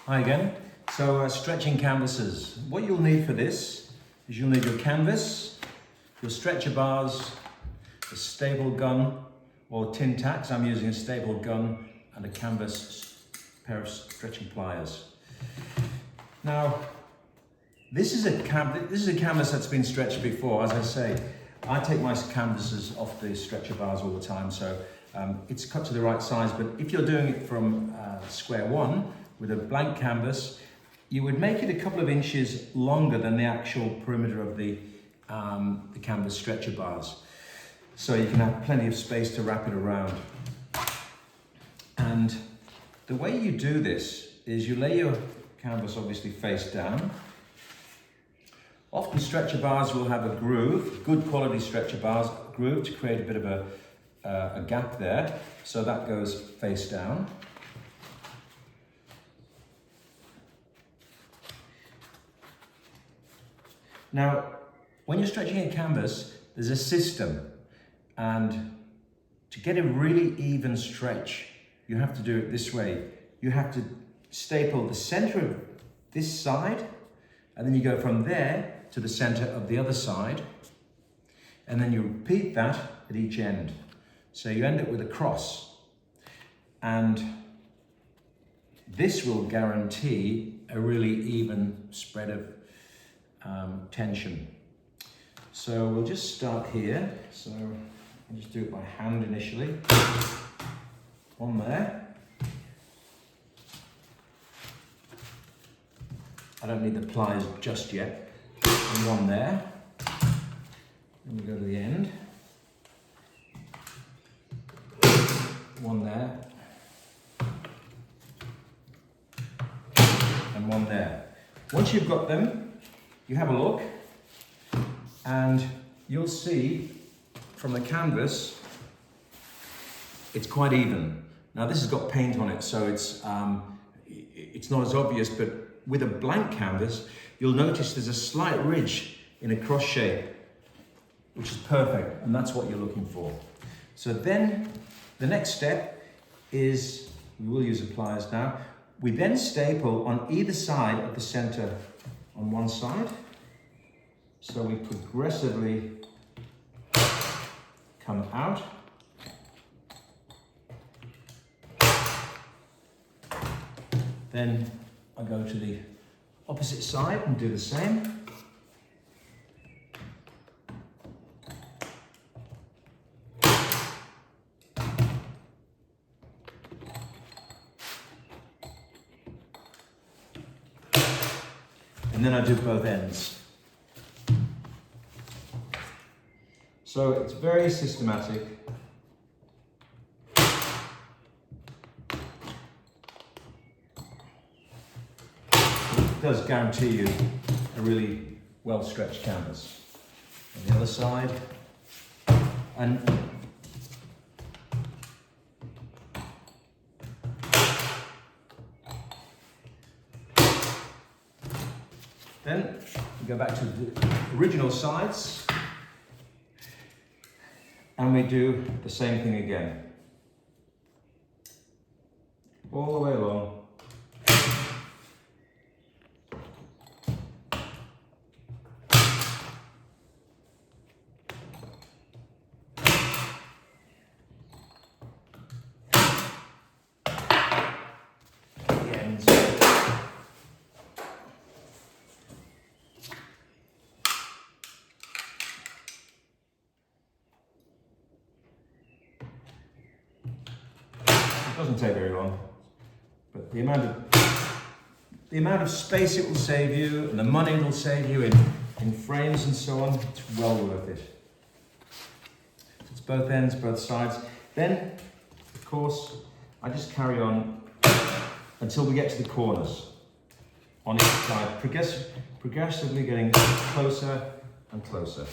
Hi again. So stretching canvases. What you'll need for this is you'll need your canvas, your stretcher bars, a staple gun or tin tacks. I'm using a staple gun and a canvas pair of stretching pliers. Now, this is a canvas that's been stretched before. As I say, I take my canvases off the stretcher bars all the time, so it's cut to the right size. But if you're doing it from square one with a blank canvas, you would make it a couple of inches longer than the actual perimeter of the canvas stretcher bars, so you can have plenty of space to wrap it around. And the way you do this is you lay your canvas obviously face down. Often stretcher bars will have a groove, good quality stretcher bars, groove to create a bit of a gap there, so that goes face down. Now, when you're stretching a canvas, there's a system, and to get a really even stretch, you have to do it this way. You have to staple the center of this side, and then you go from there to the center of the other side, and then you repeat that at each end. So you end up with a cross, and this will guarantee a really even spread of tension. So we'll just start here. So I'll just do it by hand initially. One there. I don't need the pliers just yet. And one there. Then we go to the end. One there. And one there. Once you've got them, you have a look, and you'll see from the canvas, it's quite even. Now this has got paint on it, so it's not as obvious, but with a blank canvas, you'll notice there's a slight ridge in a cross shape, which is perfect, and that's what you're looking for. So then the next step is, we will use the pliers now, we then staple on either side of the center on one side. So we progressively come out. Then I go to the opposite side and do the same. And then I do both ends. So it's very systematic. It does guarantee you a really well stretched canvas. On the other side, and then we go back to the original sides, and we do the same thing again. All the way along. The ends. It doesn't take very long, but the amount of space it will save you and the money it will save you in frames and so on, it's well worth it. So it's both ends, both sides. Then, of course, I just carry on until we get to the corners on each side, progressively getting closer and closer.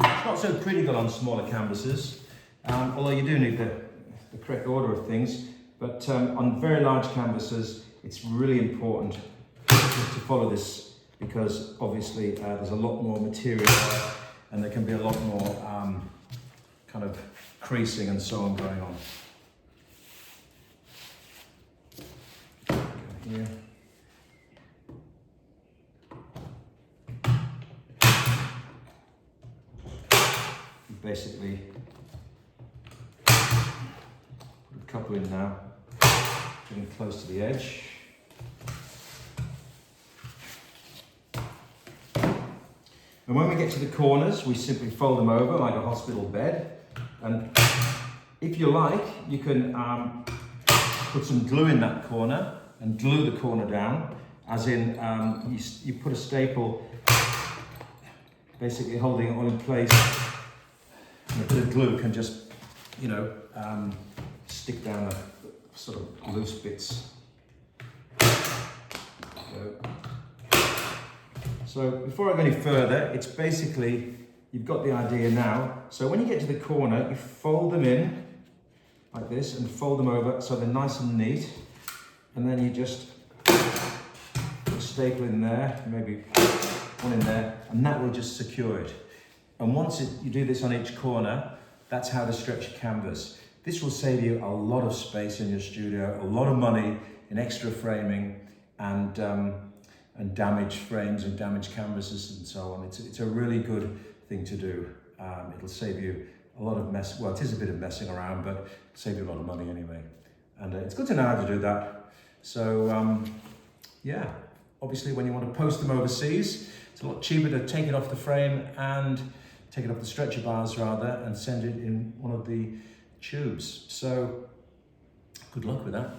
It's not so critical on smaller canvases, although you do need the the correct order of things. But on very large canvases, it's really important just to follow this, because obviously there's a lot more material and there can be a lot more kind of creasing and so on going on. Here. Basically put a couple in now, getting close to the edge. And when we get to the corners, we simply fold them over like a hospital bed. And if you like, you can put some glue in that corner and glue the corner down, as in you put a staple basically holding it all in place. And a bit of glue can just, you know, stick down the sort of loose bits. So before I go any further, it's basically, you've got the idea now. So when you get to the corner, you fold them in like this and fold them over so they're nice and neat. And then you just put a staple in there, maybe one in there, and that will just secure it. And once you do this on each corner, that's how to stretch your canvas. This will save you a lot of space in your studio, a lot of money in extra framing and damaged frames and damaged canvases and so on. It's a really good thing to do. It'll save you a lot of mess. Well, it is a bit of messing around, but save you a lot of money anyway. And it's good to know how to do that. So yeah, obviously when you want to post them overseas, it's a lot cheaper to take it off the frame and take it off the stretcher bars rather, and send it in one of the tubes. So good luck with that.